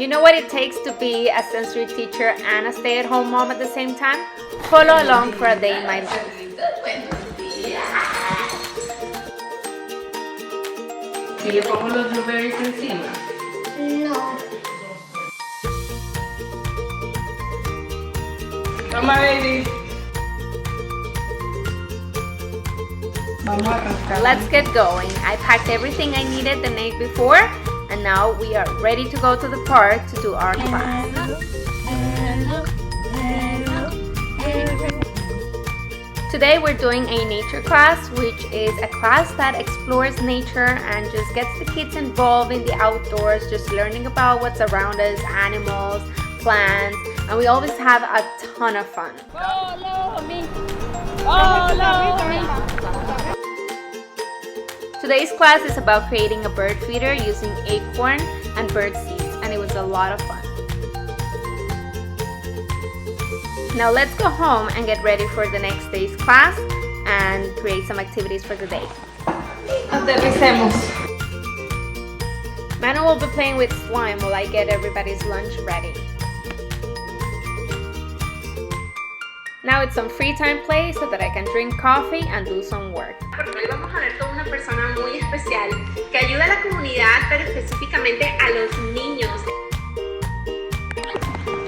You know what it takes to be a sensory teacher and a stay-at-home mom at the same time? Follow along for a day in my life. ¿Y le pongo los blueberries encima? No. Toma, baby. Vamos a arrancar. Let's get going. I packed everything I needed the night before, and now we are ready to go to the park to do our class. Today we're doing a nature class, which is a class that explores nature and just gets the kids involved in the outdoors, just learning about what's around us, animals, plants, and we always have a ton of fun. Follow me. Follow me. Today's class is about creating a bird feeder using acorn and bird seeds, and it was a lot of fun. Now let's go home and get ready for the next day's class and create some activities for the day. Aterricemos. Manu will be playing with slime while I get everybody's lunch ready. Now it's some free time play so that I can drink coffee and do some work. Porque hoy vamos a ver con una persona muy especial que ayuda a la comunidad, pero específicamente a los niños.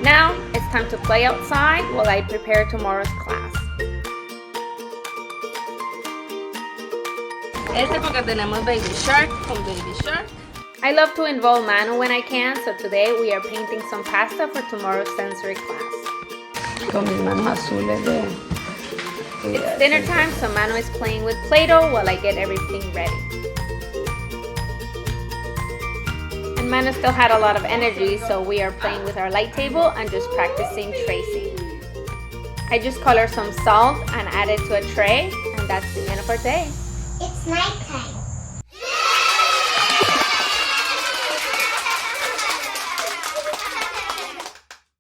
Now it's time to play outside while I prepare tomorrow's class. Porque tenemos baby shark con baby shark. I love to involve Manu when I can, so today we are painting some pasta for tomorrow's sensory class. Con mis manos azules de... It's dinner time, so Manu is playing with Play-Doh while I get everything ready. And Manu still had a lot of energy, so we are playing with our light table and just practicing tracing. I just colored some salt and added to a tray, and that's the end of our day. It's nighttime.